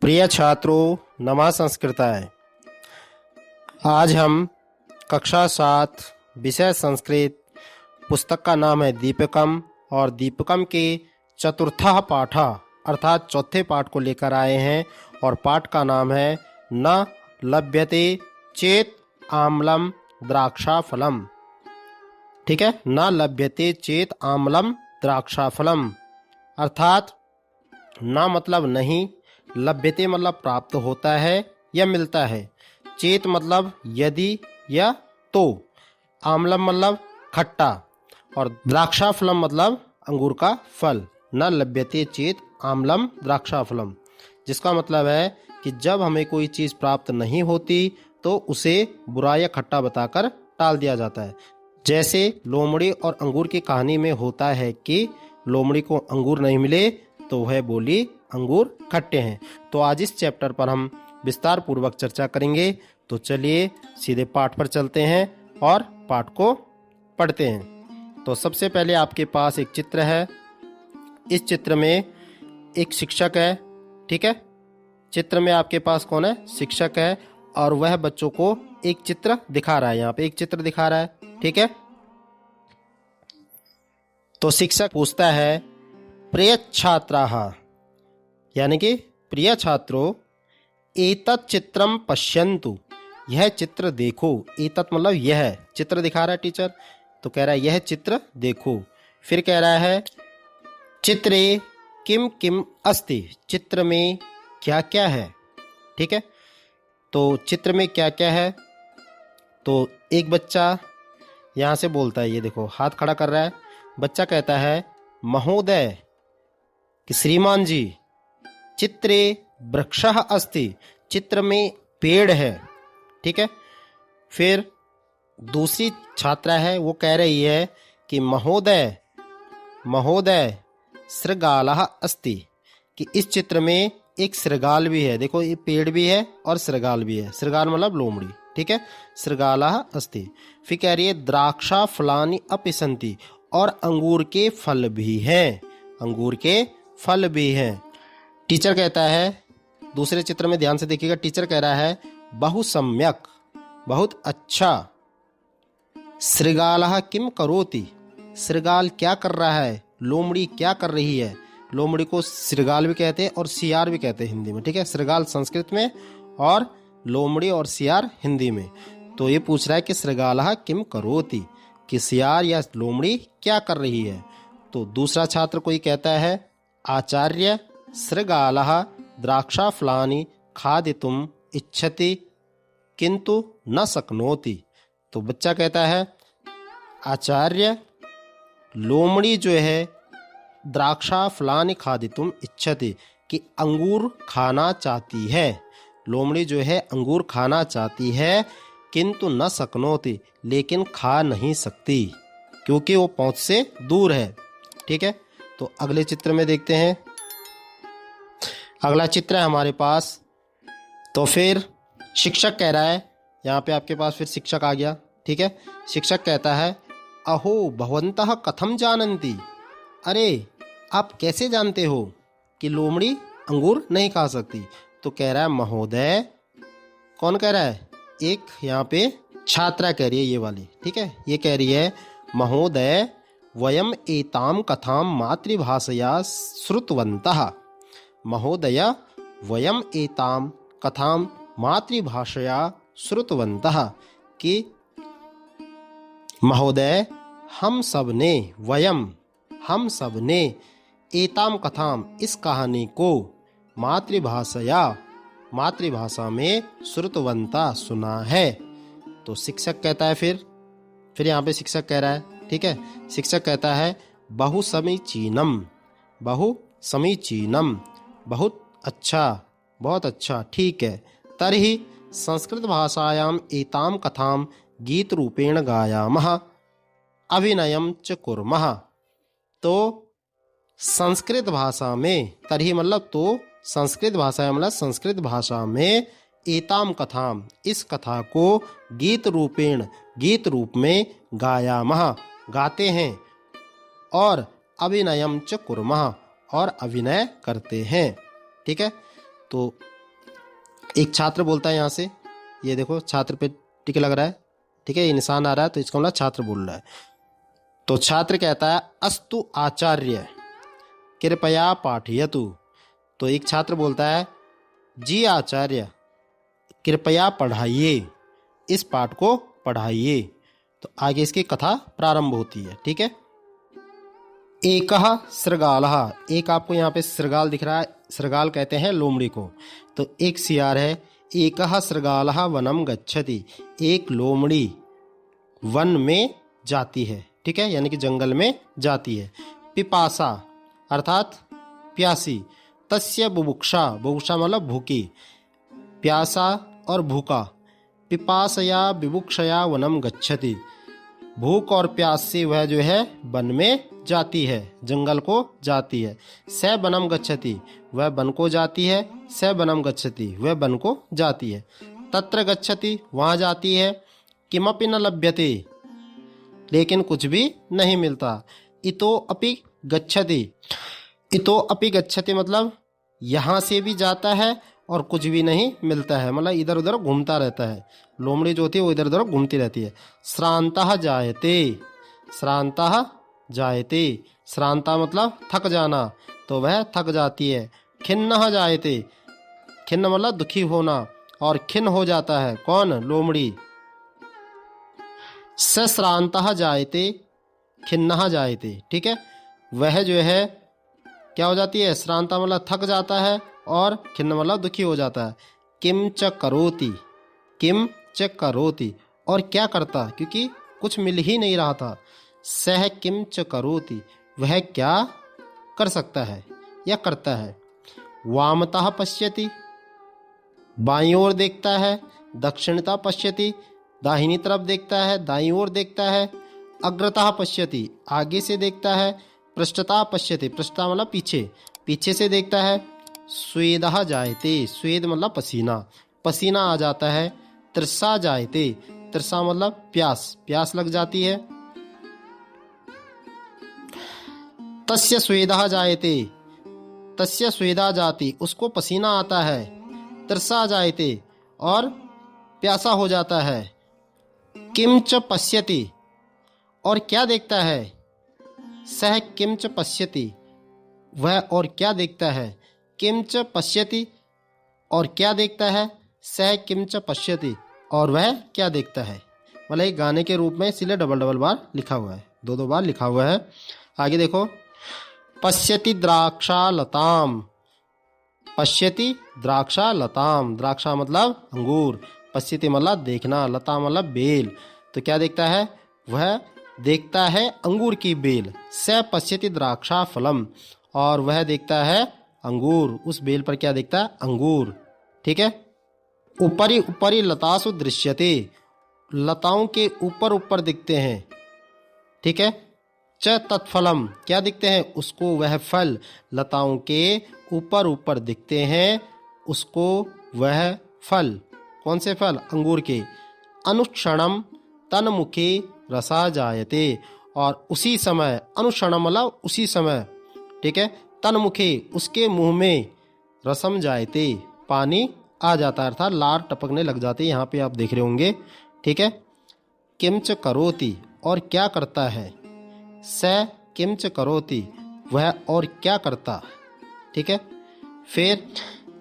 प्रिय छात्रों, नमः संस्कृताय। आज हम कक्षा 7 विषय संस्कृत, पुस्तक का नाम है दीपिकम और दीपिकम के चतुर्थ पाठ अर्थात चौथे पाठ को लेकर आए हैं और पाठ का नाम है न लभ्यते चेत आम्लम द्राक्षाफलम। ठीक है, न लभ्यते चेत आम्लम द्राक्षाफलम अर्थात न मतलब नहीं, लभ्यते मतलब प्राप्त होता है या मिलता है, चेत मतलब यदि या तो, आम्लम मतलब खट्टा और द्राक्षाफलम मतलब अंगूर का फल। न लभ्यते चेत आम्लम द्राक्षाफलम, जिसका मतलब है कि जब हमें कोई चीज़ प्राप्त नहीं होती तो उसे बुरा या खट्टा बताकर टाल दिया जाता है। जैसे लोमड़ी और अंगूर की कहानी में होता है कि लोमड़ी को अंगूर नहीं मिले तो वह बोली अंगूर खट्टे हैं। तो आज इस चैप्टर पर हम विस्तार पूर्वक चर्चा करेंगे। तो चलिए सीधे पाठ पर चलते हैं और पाठ को पढ़ते हैं। तो सबसे पहले आपके पास एक चित्र है। इस चित्र में एक शिक्षक है। ठीक है, चित्र में आपके पास कौन है? शिक्षक है और वह बच्चों को एक चित्र दिखा रहा है। यहाँ पे एक चित्र दिखा रहा है। ठीक है, तो शिक्षक पूछता है प्रिय छात्राः, यानी कि प्रिय छात्रों, एतत् चित्रम पश्यन्तु, यह चित्र देखो। एतत् मतलब यह चित्र दिखा रहा है टीचर, तो कह रहा है यह चित्र देखो। फिर कह रहा है चित्रे किम किम अस्ति, चित्र में क्या क्या है। ठीक है, तो चित्र में क्या क्या है, तो एक बच्चा यहाँ से बोलता है, ये देखो हाथ खड़ा कर रहा है। बच्चा कहता है महोदय कि श्रीमान जी, चित्रे वृक्षः अस्ति, चित्र में पेड़ है। ठीक है, फिर दूसरी छात्रा है, वो कह रही है कि महोदय महोदय शृगालः अस्ति, कि इस चित्र में एक शृगाल भी है। देखो ये पेड़ भी है और शृगाल भी है। शृगाल मतलब लोमड़ी। ठीक है, शृगालः अस्ति। फिर कह रही है द्राक्षा फलानि अपि सन्ति, और अंगूर के फल भी हैं। अंगूर के फल भी हैं। टीचर कहता है, दूसरे चित्र में ध्यान से देखिएगा, टीचर कह रहा है बहु सम्यक, बहुत अच्छा। शृगालः किम करोति, शृगाल क्या कर रहा है, लोमड़ी क्या कर रही है। लोमड़ी को शृगाल भी कहते हैं और सियार भी कहते हैं हिंदी में। ठीक है, शृगाल संस्कृत में और लोमड़ी और सियार हिंदी में। तो ये पूछ रहा है कि शृगालः किम करोति, कि सियार या लोमड़ी क्या कर रही है। तो दूसरा छात्र कोई कहता है आचार्य शृगालः द्राक्षाफलानि खादितुम इच्छति किंतु न शक्नोति। तो बच्चा कहता है आचार्य, लोमड़ी जो है द्राक्षाफलानि खादितुम इच्छति, कि अंगूर खाना चाहती है। लोमड़ी जो है अंगूर खाना चाहती है, किंतु न शक्नोति, लेकिन खा नहीं सकती क्योंकि वो पहुंच से दूर है। ठीक है, तो अगले चित्र में देखते हैं। अगला चित्र है हमारे पास। तो फिर शिक्षक कह रहा है, यहाँ पे आपके पास फिर शिक्षक आ गया। ठीक है, शिक्षक कहता है अहो भवन्तः कथम जानन्ति, अरे आप कैसे जानते हो कि लोमड़ी अंगूर नहीं खा सकती। तो कह रहा है महोदय, कौन कह रहा है? एक यहाँ पे छात्रा कह रही है, ये वाली। ठीक है, ये कह रही है महोदय वयम एताम कथाम मातृभाषया श्रुतवन्तः, महोदय वयम एताम कथाम मातृभाषया श्रुतवन्तः, कि महोदय हम सब ने, वयम हम सब ने, एताम कथाम इस कहानी को, मातृभाषया मातृभाषा में, श्रुतवन्ता सुना है। तो शिक्षक कहता है फिर यहाँ पे शिक्षक कह रहा है। ठीक है, शिक्षक कहता है बहु समीचीनम, बहु समीचीनम, बहुत अच्छा, बहुत अच्छा, ठीक है। तर्हि संस्कृत भाषायाम एताम कथाम गीत रूपेण गायामः अभिनयम च कुर्मः। तो संस्कृत भाषा में, तर्हि मतलब तो, संस्कृत भाषा मतलब संस्कृत भाषा में, एताम कथाम इस कथा को, गीत रूपेण गीत रूप में, गायामः गाते हैं, और अभिनयम च कुर्मः और अभिनय करते हैं। ठीक है, तो एक छात्र बोलता है यहाँ से, ये देखो छात्र पे टिक लग रहा है, ठीक है, ये निशान आ रहा है तो इसका मतलब छात्र बोल रहा है। तो छात्र कहता है अस्तु आचार्य कृपया पाठयतु। तो एक छात्र बोलता है जी आचार्य कृपया पढ़ाइए, इस पाठ को पढ़ाइए। तो आगे इसकी कथा प्रारंभ होती है, ठीक है। एकः सृगालः, एक आपको यहाँ पे सृगाल दिख रहा है, सृगाल कहते हैं लोमड़ी को। तो एक सियार है, एकः सृगालः वनम गच्छति, एक लोमड़ी वन में जाती है, ठीक है, यानी कि जंगल में जाती है। पिपासा अर्थात प्यासी, तस्य बुभुक्षा, बुभुक्षा मतलब भूखी, प्यासा और भूखा। पिपासया विभुक्षया वनम गच्छति, भूख और प्यास से वह जो है वन में जाती है, जंगल को जाती है। स वनम गच्छति, वह वन को जाती है। स वनम गच्छति, वह वन को जाती है। तत्र गच्छति, वहाँ जाती है। किमपि न लभ्यते, लेकिन कुछ भी नहीं मिलता। इतो अपि गच्छति, इतो अपि गच्छति मतलब यहाँ से भी जाता है और कुछ भी नहीं मिलता है, मतलब इधर उधर घूमता रहता है। लोमड़ी जो होती है वो इधर उधर घूमती रहती है। श्रांतः जायते, श्रांतः जायते, श्रांता मतलब थक जाना, तो वह थक जाती है। खिन्नः जायते, खिन्न मतलब दुखी होना, और खिन्न हो जाता है कौन? लोमड़ी। सश्रांतः जायते खिन्नः जायते, ठीक है, वह जो है क्या हो जाती है? श्रांता मतलब थक जाता है और खिन्न मतलब दुखी हो जाता है। किम च करोति, किम च करोति, और क्या करता, क्योंकि कुछ मिल ही नहीं रहा था। सह किम च करोति, वह क्या कर सकता है या करता है। वामतः पश्यति, बाईं ओर देखता है। दक्षिणतः पश्यति, दाहिनी तरफ देखता है, दाईं ओर देखता है। अग्रतः पश्यति, आगे से देखता है। पृष्ठतः पश्यति, पृष्ठतः मतलब पीछे, पीछे से देखता है। स्वेदः जायते, स्वेद मतलब पसीना, पसीना आ जाता है। तृषा जायते, तृषा मतलब प्यास, प्यास लग जाती है। तस्य स्वेदः जायते, तस्य स्वेदा जाति, उसको पसीना आता है। तृषा जायते, और प्यासा हो जाता है। किम च पश्यति, और क्या देखता है। सह किम च पश्यति, वह और क्या देखता है। किम च पश्यति, और क्या देखता है। सह किम च पश्यति, और वह क्या देखता है। मतलब एक गाने के रूप में, इसीलिए डबल डबल बार लिखा हुआ है, दो दो बार लिखा हुआ है। आगे देखो, पश्यति द्राक्षा लताम, पश्यति द्राक्षा लताम, द्राक्षा मतलब अंगूर, पश्यति मतलब देखना, लता मतलब बेल। तो क्या देखता है, वह देखता है अंगूर की बेल। स पश्यति द्राक्षा फलम, और वह देखता है अंगूर, उस बेल पर क्या देखता है, अंगूर, ठीक है। ऊपरी ऊपरी लतासु दृश्यते, लताओं के ऊपर ऊपर दिखते हैं, ठीक है। च तत्फलम, क्या दिखते हैं, उसको वह फल, लताओं के ऊपर ऊपर दिखते हैं, उसको वह फल। कौन से फल? अंगूर के। अनुक्षणम तन्मुखे रसा जायते, और उसी समय, अनुक्षणम मतलब उसी समय, ठीक है। तन्मुखे उसके मुंह में, रसम जायते पानी आ जाता है, अर्थात लार टपकने लग जाती है, यहाँ पे आप देख रहे होंगे, ठीक है। किंच करोति, और क्या करता है। स किंच करोति, वह और क्या करता, ठीक है। फिर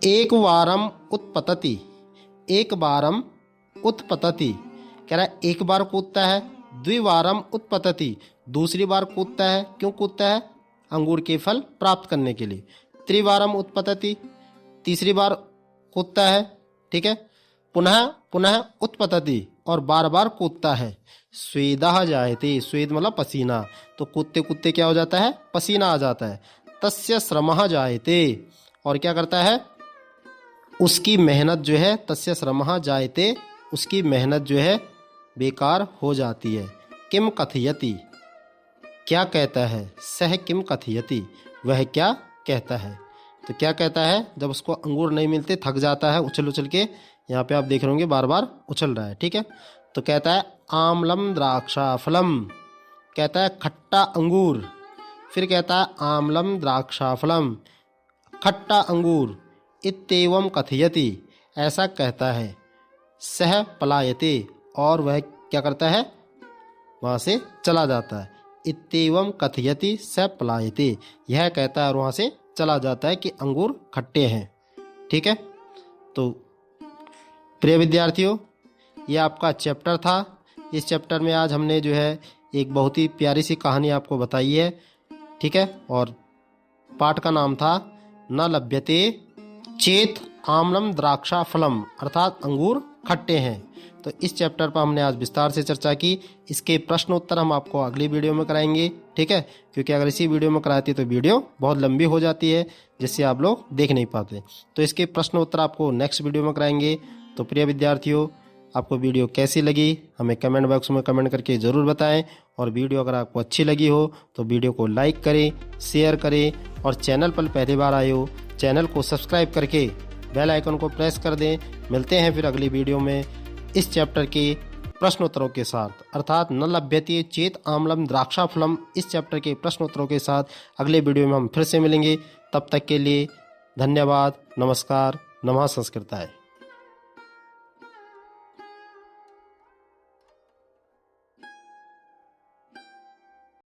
एक वारम उत्पतति, एक बारम उत्पतति, कह रहा है एक बार कूदता है। द्विवारम उत्पतति, दूसरी बार कूदता है, क्यों कूदता है, अंगूर के फल प्राप्त करने के लिए। त्रिवारम उत्पतति, तीसरी बार कूदता है, ठीक है। पुनः पुनः उत्पतति, और बार बार कूदता है। स्वेदः जायते, स्वेद मतलब पसीना, तो कूदते कूदते क्या हो जाता है, पसीना आ जाता है। तस्य श्रमः जायते, और क्या करता है, उसकी मेहनत जो है, तस्य श्रमः जायते, उसकी मेहनत जो है बेकार हो जाती है। किम कथयति, क्या कहता है। सह किम कथयति, वह क्या कहता है। तो क्या कहता है, जब उसको अंगूर नहीं मिलते थक जाता है, उछल उछल के, यहाँ पे आप देख रहे होंगे बार बार उछल रहा है, ठीक है। तो कहता है आम्लम द्राक्षा फलम, कहता है खट्टा अंगूर। फिर कहता है आम्लम द्राक्षा फलम, खट्टा अंगूर। इत्येवम कथयति, ऐसा कहता है। सह पलायते, और वह क्या करता है, वहाँ से चला जाता है। इत्येवं कथयति स पलायते, यह कहता है और वहाँ से चला जाता है कि अंगूर खट्टे हैं। ठीक है, तो प्रिय विद्यार्थियों, ये आपका चैप्टर था। इस चैप्टर में आज हमने जो है एक बहुत ही प्यारी सी कहानी आपको बताई है। ठीक है, और पाठ का नाम था न लभ्यते चेत आम्रम द्राक्षा फलम, अर्थात अंगूर खट्टे हैं। तो इस चैप्टर पर हमने आज विस्तार से चर्चा की। इसके प्रश्न उत्तर हम आपको अगली वीडियो में कराएंगे। ठीक है, क्योंकि अगर इसी वीडियो में कराती तो वीडियो बहुत लंबी हो जाती है, जिससे आप लोग देख नहीं पाते। तो इसके प्रश्न उत्तर आपको नेक्स्ट वीडियो में कराएंगे। तो प्रिय विद्यार्थियों, आपको वीडियो कैसी लगी हमें कमेंट बॉक्स में कमेंट करके ज़रूर बताएं। और वीडियो अगर आपको अच्छी लगी हो तो वीडियो को लाइक करें, शेयर करें, और चैनल पर पहली बार आए हो चैनल को सब्सक्राइब करके बेल आइकन को प्रेस कर दें। मिलते हैं फिर अगली वीडियो में इस चैप्टर के प्रश्न उत्तरों के साथ, अर्थात न लभ्यते चेत आम्रम द्राक्षा फलम, इस चैप्टर के प्रश्न उत्तरों के साथ अगले वीडियो में हम फिर से मिलेंगे। तब तक के लिए धन्यवाद, नमस्कार, नमः संस्कृताय।